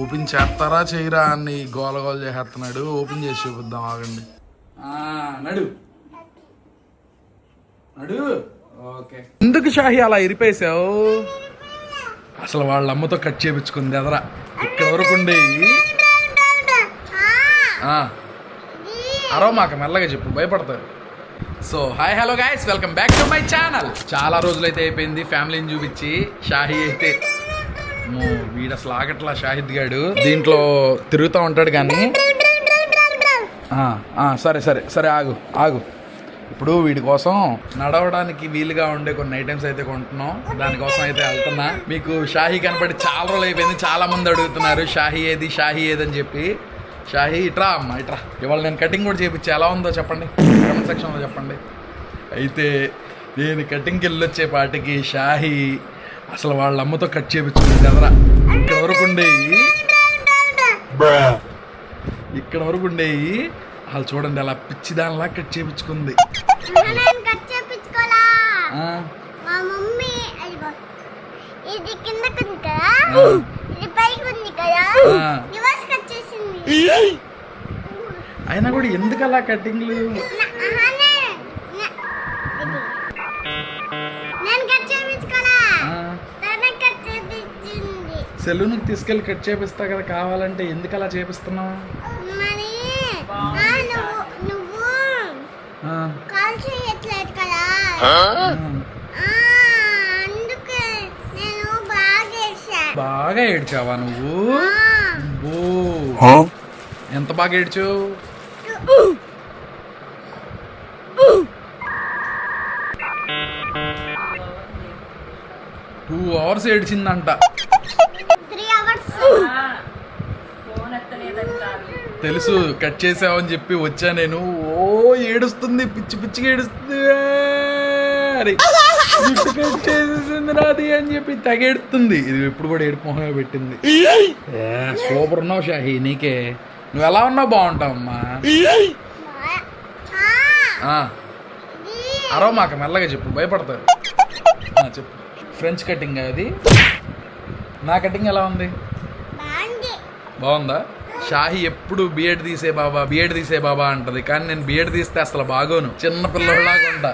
Open చేస్తారా చేయరా అని గోల గోల చేస్తున్నాడు. ఓపెన్ చేసి చూపిద్దాం, ఆగండి. నడు నడు. ఓకే, ఎందుకు షాహి అలా ఇరిపేసావు? అసలు వాళ్ళ అమ్మతో కట్ చేయించుకుంది ఎదరా. ఇక్కడ వరకు ఉండేవి. అరవ మాకు మెల్లగా చెప్పు, భయపడతారు. So hi hello guys, welcome back to my channel. చాలా రోజులైతే అయిపోయింది ఫ్యామిలీని చూపించి. షాహి అయితే వీడు అసలు ఆగట్లా. షాహిద్ గాడు దీంట్లో తిరుగుతూ ఉంటాడు కానీ. సరే సరే సరే ఆగు ఆగు. ఇప్పుడు వీడి కోసం నడవడానికి వీలుగా ఉండే కొన్ని ఐటమ్స్ అయితే కొంటున్నాం. దానికోసం అయితే వెళ్తున్నా. మీకు షాహి కనపడి చాలా రోజులు అయిపోయింది. చాలా మంది అడుగుతున్నారు షాహి ఏది షాహి ఏది అని చెప్పి. షాహి ఇట్రా అమ్మ ఇట్రా. ఇవాళ నేను కటింగ్ కూడా చేయించా. ఎలా ఉందో చెప్పండి, కామెంట్ సెక్షన్లో చెప్పండి. అయితే నేను కటింగ్కి వెళ్ళొచ్చే పాటికి షాహి అసలు వాళ్ళ అమ్మతో కట్ చేయించుకుంది ఎదరా. ఇక్కడ వరకు ఉండేవి, ఇక్కడ వరకు ఉండేవి. వాళ్ళు చూడండి అలా పిచ్చి దానిలా కట్ చేయించుకుంది. అయినా కూడా ఎందుకు అలా కటింగ్లు? సెలూన్కి తీసుకెళ్ళి కట్ చేపిస్తా కదా కావాలంటే, ఎందుకు అలా చేపిస్తున్నావు? బాగా ఏడ్చావా నువ్వు? ఎంత బాగా ఏడ్చావు? 2 hours ఏడ్చిందంట. తెలుసు కట్ చేసావని చెప్పి వచ్చా నేను. ఏడుస్తుంది, పిచ్చి పిచ్చిగా ఏడుస్తుంది. అరే కట్ చేసేసింది నాది అని చెప్పి తెగేడుతుంది. ఇది ఎప్పుడు కూడా ఏడుపు మొహమే పెట్టింది. సూపర్ ఉన్నావు షాహి, నీకే. నువ్వు ఎలా ఉన్నావు? బాగుంటావమ్మా. అరవ మాకు మెల్లగా చెప్పు, భయపడతారు. చెప్పు. ఫ్రెంచ్ కటింగ్ అది. నా కటింగ్ ఎలా ఉంది? బాగుందా? షాహి ఎప్పుడు బిఎడ్ తీసే బాబా బిఎడ్ తీసే బాబా అంటది, కానీ నేను బిఎడ్ తీస్తే అసలు బాగోను. చిన్న పిల్లలాగా ఉంటా.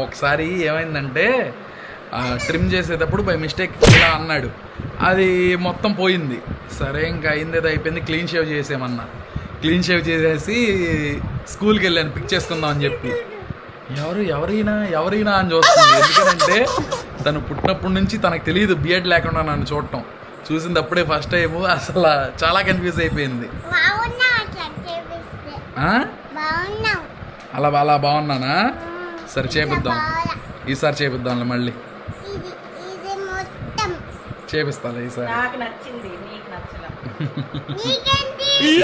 ఒకసారి ఏమైందంటే ట్రిమ్ చేసేటప్పుడు బై మిస్టేక్ ఇలా అన్నాడు, అది మొత్తం పోయింది. సరే ఇంకా అయింది, అది అయిపోయింది. క్లీన్ షేవ్ చేసేమన్నా. క్లీన్ షేవ్ చేసేసి స్కూల్కి వెళ్ళాను పిక్ చేసుకుందాం అని చెప్పి. ఎవరైనా అని చూస్తుంది. ఎందుకంటే తను పుట్టినప్పటి నుంచి తనకు తెలియదు బిఎడ్ లేకుండా నన్ను చూడటం. చూసింది అప్పుడే ఫస్ట్ టైం. అసలు చాలా కన్ఫ్యూజ్ అయిపోయింది. అలా బాగున్నానా? సరే చేపిద్దాం, ఈసారి చేపిద్దాంలే. మళ్ళీ చేపిస్తాలే ఈసారి.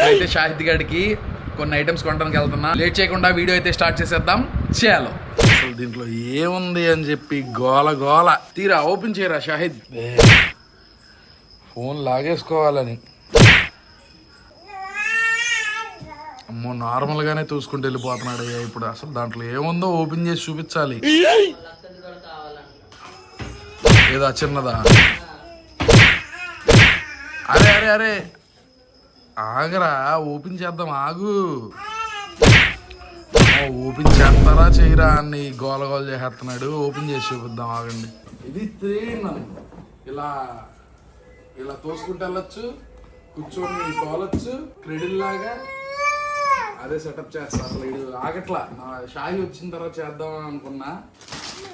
అయితే షాహిద్ గారికి కొన్ని ఐటమ్స్ కొనడానికి వెళ్తున్నా. లేట్ చేయకుండా వీడియో అయితే స్టార్ట్ చేసేద్దాం. చేయాలి. అసలు దీంట్లో ఏముంది అని చెప్పి గోల గోల. తీరా ఓపెన్ చేయరా షాహిద్. ఫోన్ లాగేసుకోవాలని. అమ్మో, నార్మల్గానే చూసుకుంటూ వెళ్ళిపోతున్నాడు. ఇప్పుడు అసలు దాంట్లో ఏముందో ఓపెన్ చేసి చూపించాలి. ఏదా చిన్నదా? అరే అరే అరే ఆగరా, ఓపెన్ చేద్దాం ఆగు. ఓపెన్ చేస్తారా చేయరా అని గోల గోల చేస్తున్నాడు. ఓపెన్ చేసి చూపిద్దాం, ఆగండి. ఇది 3 ఇలా ఇలా తోసుకుంటూ వెళ్ళొచ్చు, కూర్చొని తోలొచ్చు క్రెడిల్ లాగా. అదే సెటప్ చేస్తా. అసలు ఇది ఆగట్లా. నా షాయి వచ్చిన తర్వాత చేద్దాం అనుకున్నా.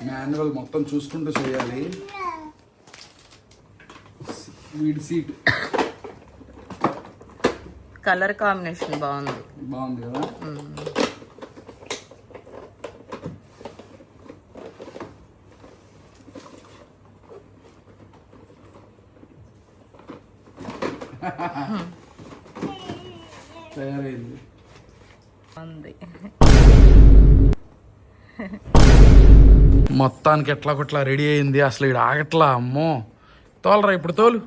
మాన్యువల్ మొత్తం చూసుకుంటూ చేయాలి. వీడి సీట్ కలర్ కాంబినేషన్ బాగుంది కదా. తయారైంది. మొత్తానికి ఎట్లా కొట్లా రెడీ అయింది. అసలు ఇక్కడ ఆగట్లా. అమ్మో, తోలరా ఇప్పుడు, తోలు.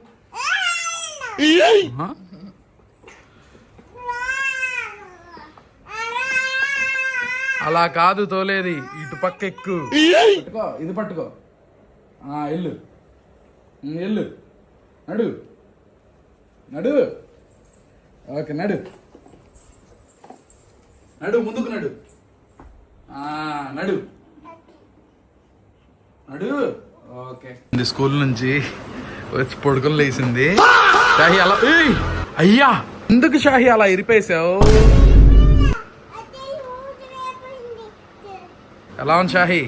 అలా కాదు తోలేది, ఇటు పక్క ఎక్కు. పట్టుకో, ఇది పట్టుకో. ఎల్లు ఎల్లు, నడు నడు. ఓకే నడు నడు, ముందుకు నడు. నడు నడు. ఓకే. స్కూల్ నుంచి వచ్చి పడుకొని లేచింది. షాహి అలా, అయ్యా ఎందుకు షాహి అలా ఇరిపేసావు? ఎలా ఉంది షాహి?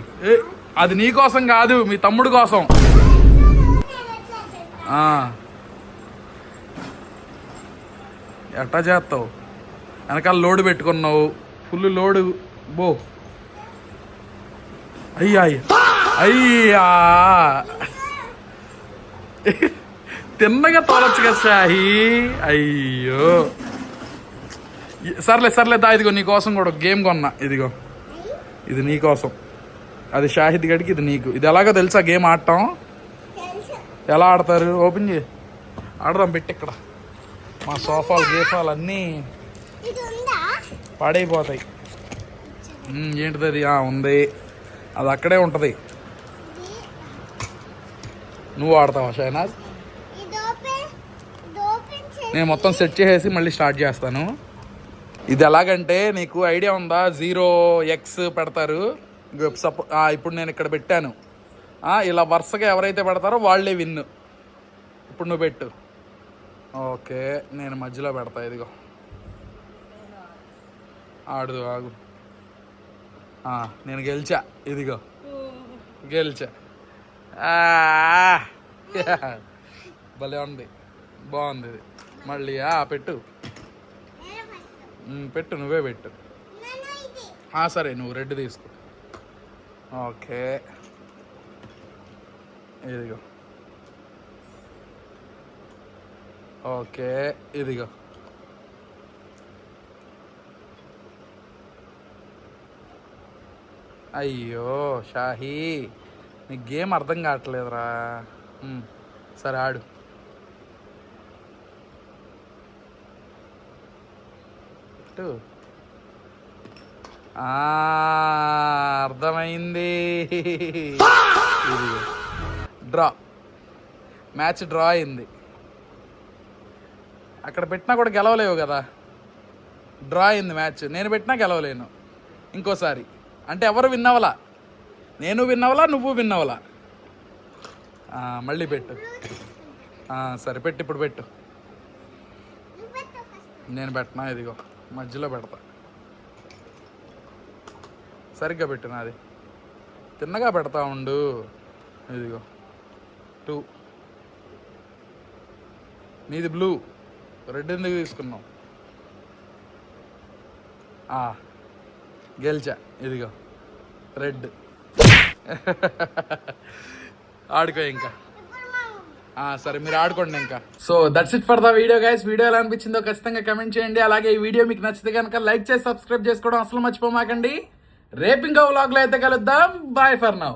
అది నీ కోసం కాదు, మీ తమ్ముడు కోసం. ఎట్టా చేస్తావు? వెనకాల లోడు పెట్టుకున్నావు, ఫుల్ లోడు. బో అయ్యా అయ్యా, తిన్నగా తోలచ్చు కదా షాహి. అయ్యో సర్లే సర్లే, దా ఇదిగో నీ కోసం కూడా గేమ్ కొన్నా. ఇదిగో ఇది నీ కోసం, అది షాహిద్ గడికి, ఇది నీకు. ఇది ఎలాగో తెలుసా గేమ్ ఆడటం? ఎలా ఆడతారు? ఓపెన్ చేయి, ఆడదాం. పెట్టి ఇక్కడ మా సోఫాలు గేఫాలు అన్నీ పాడైపోతాయి. ఏంటిది అది? ఉంది, అది అక్కడే ఉంటుంది. నువ్వు ఆడతావా షైనాజ్? నేను మొత్తం సెట్ చేసేసి మళ్ళీ స్టార్ట్ చేస్తాను. ఇది ఎలాగంటే నీకు ఐడియా ఉందా? 0x పెడతారు. ఇప్పుడు నేను ఇక్కడ పెట్టాను. ఇలా వరుసగా ఎవరైతే పెడతారో వాళ్ళే విన్ను. ఇప్పుడు నువ్వు పెట్టు. ఓకే, నేను మధ్యలో పెడతా. ఇదిగో ఆడు, ఆగు. నేను గెలిచా. ఇదిగో గెలిచా. భలే ఉంది, బాగుంది ఇది. మళ్ళీ పెట్టు పెట్టు, నువ్వే పెట్టు. సరే, నువ్వు రెడ్ తీసుకో. ఓకే, ఇదిగో. ఓకే, ఇదిగో. అయ్యో షాహీ, నీకు గేమ్ అర్థం కావట్లేదురా. సరే ఆడు. అర్థమైంది. డ్రా, మ్యాచ్ డ్రా అయింది. అక్కడ పెట్టినా కూడా గెలవలేవు కదా. డ్రా అయింది మ్యాచ్. నేను పెట్టినా గెలవలేను ఇంకోసారి. అంటే ఎవరు విన్నవలా? నేను విన్నవలా, నువ్వు విన్నవలా? మళ్ళీ పెట్టు. సరే పెట్టు, ఇప్పుడు పెట్టు. నేను పెట్టినా. ఇదిగో మధ్యలో పెడతా. సరిగ్గా పెట్టు, నాది తిన్నగా పెడతా ఉండు. ఇదిగో 2. నీది బ్లూ, రెడ్ ఎందుకు తీసుకున్నావు? గెలిచా. ఇదిగో రెడ్. ఆడుకో ఇంకా. సరే, మీరు ఆడుకోండి ఇంకా. So that's it for the video guys. Video ఎలా అనిపించిందో ఖచ్చితంగా కమెంట్ చేయండి. అలాగే ఈ వీడియో మీకు నచ్చితే కనుక లైక్ చేసి సబ్స్క్రైబ్ చేసుకోవడం అసలు మర్చిపోమాకండి. రేపు ఇంకో వ్లాగ్లో అయితే కలుద్దాం. Bye for now.